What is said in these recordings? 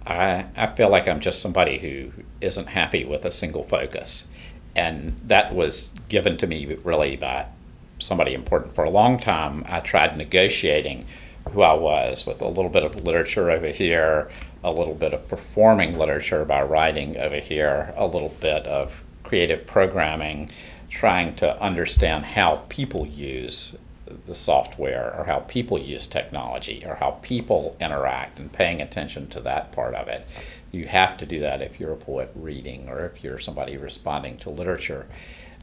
I feel like I'm just somebody who isn't happy with a single focus. And that was given to me really by somebody important. For a long time, I tried negotiating who I was with a little bit of literature over here, a little bit of performing literature by writing over here, a little bit of creative programming, trying to understand how people use the software or how people use technology or how people interact and paying attention to that part of it. You have to do that if you're a poet reading or if you're somebody responding to literature.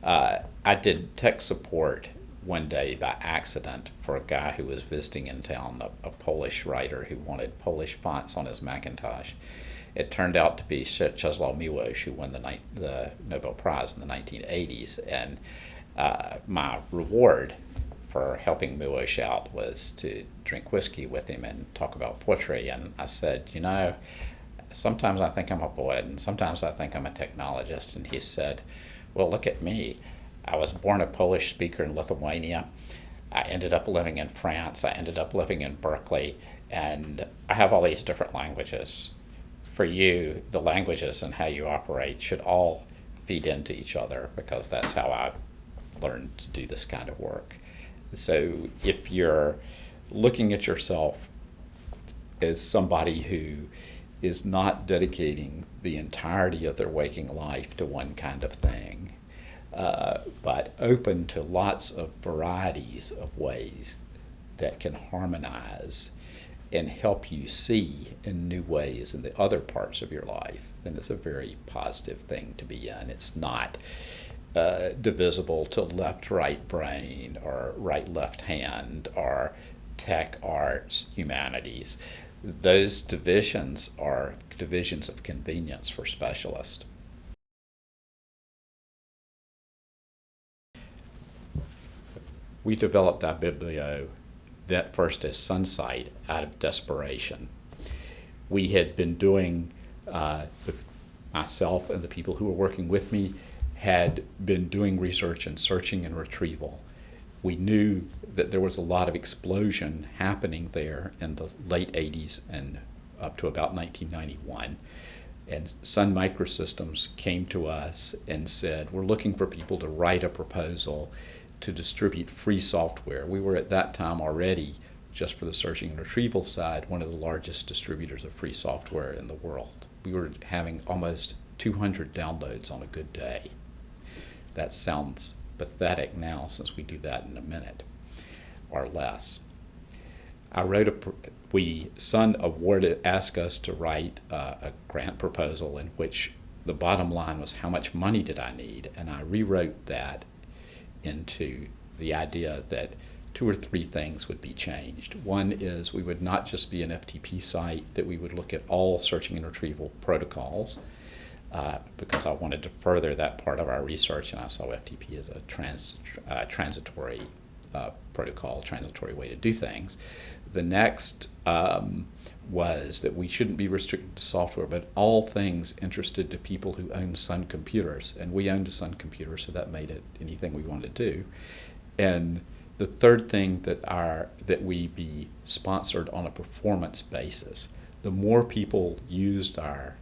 I did tech support one day by accident for a guy who was visiting in town, a Polish writer who wanted Polish fonts on his Macintosh. It turned out to be Czesław Miłosz, who won the Nobel Prize in the 1980s. And my reward for helping Miłosz out was to drink whiskey with him and talk about poetry. And I said, sometimes I think I'm a poet and sometimes I think I'm a technologist. And he said, well, look at me. I was born a Polish speaker in Lithuania. I ended up living in France. I ended up living in Berkeley. And I have all these different languages. For you, the languages and how you operate should all feed into each other because that's how I learned to do this kind of work. So if you're looking at yourself as somebody who is not dedicating the entirety of their waking life to one kind of thing, but open to lots of varieties of ways that can harmonize and help you see in new ways in the other parts of your life, then it's a very positive thing to be in. It's not divisible to left-right brain or right-left hand or tech, arts, humanities. Those divisions are divisions of convenience for specialists. We developed our biblio that first as Sunsight out of desperation. We had been doing, myself and the people who were working with me had been doing research in searching and retrieval. We knew that there was a lot of explosion happening there in the late 80s and up to about 1991. And Sun Microsystems came to us and said, we're looking for people to write a proposal to distribute free software. We were at that time already, just for the searching and retrieval side, one of the largest distributors of free software in the world. We were having almost 200 downloads on a good day. That sounds pathetic now since we do that in a minute or less. Sun asked us to write a grant proposal in which the bottom line was how much money did I need, and I rewrote that into the idea that 2 or 3 things would be changed. One is we would not just be an FTP site, that we would look at all searching and retrieval protocols, because I wanted to further that part of our research, and I saw FTP as a transitory protocol, transitory way to do things. The next was that we shouldn't be restricted to software, but all things interested to people who own Sun computers. And we owned a Sun computer, so that made it anything we wanted to do. And the third thing that we be sponsored on a performance basis. The more people used our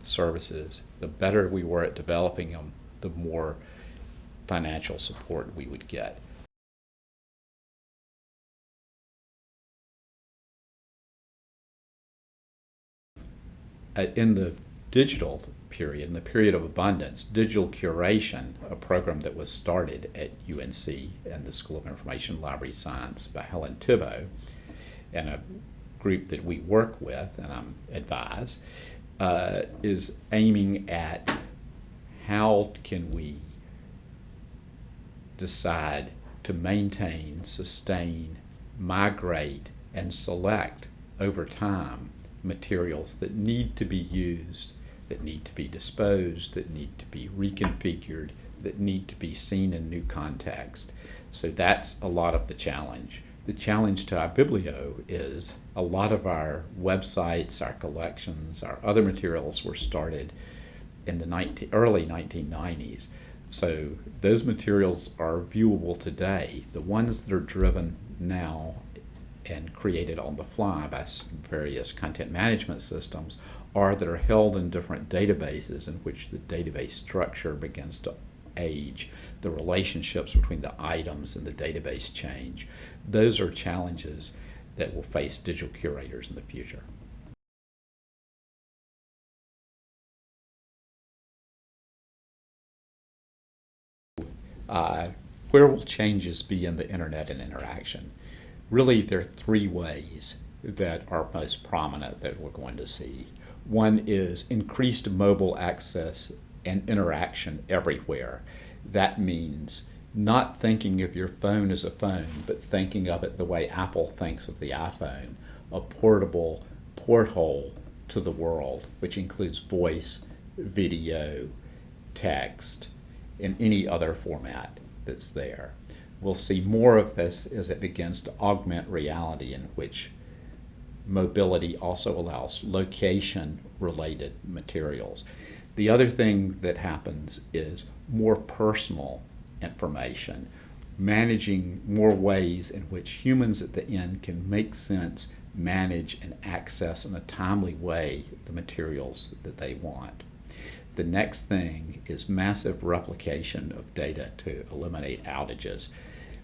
services, the better we were at developing them, the more financial support we would get. In the digital period, in the period of abundance, digital curation, a program that was started at UNC and the School of Information Library Science by Helen Thibault, and a group that we work with and I'm advise, is aiming at how can we decide to maintain, sustain, migrate, and select over time materials that need to be used, that need to be disposed, that need to be reconfigured, that need to be seen in new context. So that's a lot of the challenge. The challenge to our biblio is a lot of our websites, our collections, our other materials were started in the early 1990s. So those materials are viewable today. The ones that are driven now and created on the fly by various content management systems, or that are held in different databases in which the database structure begins to age. The relationships between the items in the database change. Those are challenges that will face digital curators in the future. Where will changes be in the internet and interaction? Really, there are three ways that are most prominent that we're going to see. One is increased mobile access and interaction everywhere. That means not thinking of your phone as a phone, but thinking of it the way Apple thinks of the iPhone, a portable porthole to the world, which includes voice, video, text, in any other format that's there. We'll see more of this as it begins to augment reality, in which mobility also allows location-related materials. The other thing that happens is more personal information, managing more ways in which humans at the end can make sense, manage, and access in a timely way the materials that they want. The next thing is massive replication of data to eliminate outages.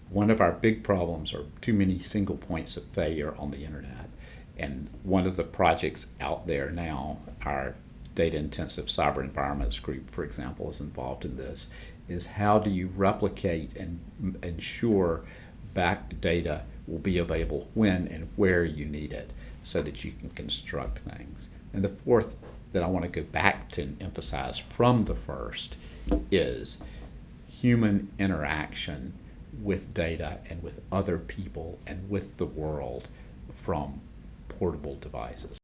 One of our big problems are too many single points of failure on the internet. And one of the projects out there now, our data intensive cyber environments group, for example, is involved in this, is how do you replicate and ensure back data will be available when and where you need it so that you can construct things. And the fourth that I want to go back to and emphasize from the first is human interaction with data and with other people and with the world from portable devices.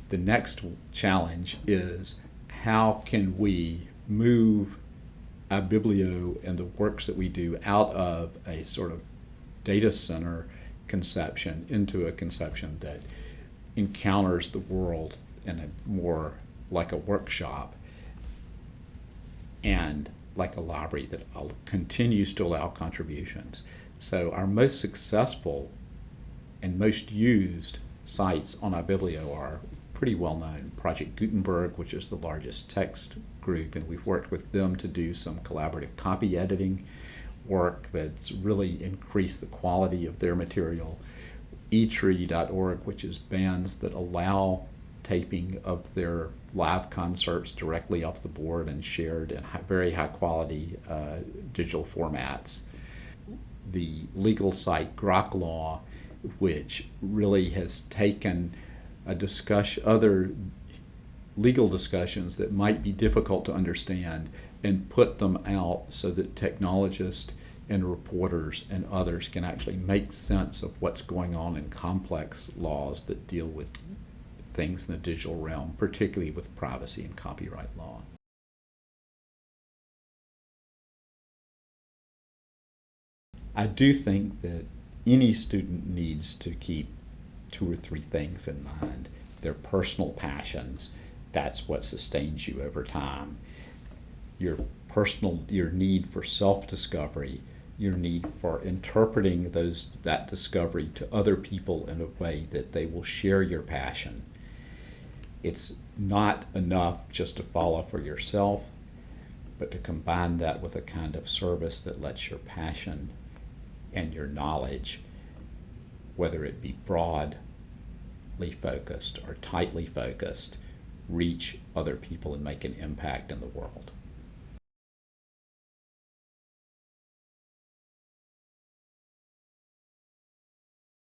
The next challenge is how can we move our biblio and the works that we do out of a sort of data center conception into a conception that encounters the world in a more like a workshop and like a library that continues to allow contributions. So our most successful and most used sites on our biblio are pretty well known. Project Gutenberg, which is the largest text group, and we've worked with them to do some collaborative copy editing work that's really increased the quality of their material. etree.org, which is bands that allow taping of their live concerts directly off the board and shared in very high quality digital formats. The legal site Grok Law, which really has taken other legal discussions that might be difficult to understand and put them out so that technologists and reporters and others can actually make sense of what's going on in complex laws that deal with things in the digital realm, particularly with privacy and copyright law. I do think that any student needs to keep two or three things in mind. Their personal passions, that's what sustains you over time. Your need for self-discovery, your need for interpreting that discovery to other people in a way that they will share your passion. It's not enough just to follow for yourself, but to combine that with a kind of service that lets your passion and your knowledge, whether it be broadly focused or tightly focused, reach other people and make an impact in the world.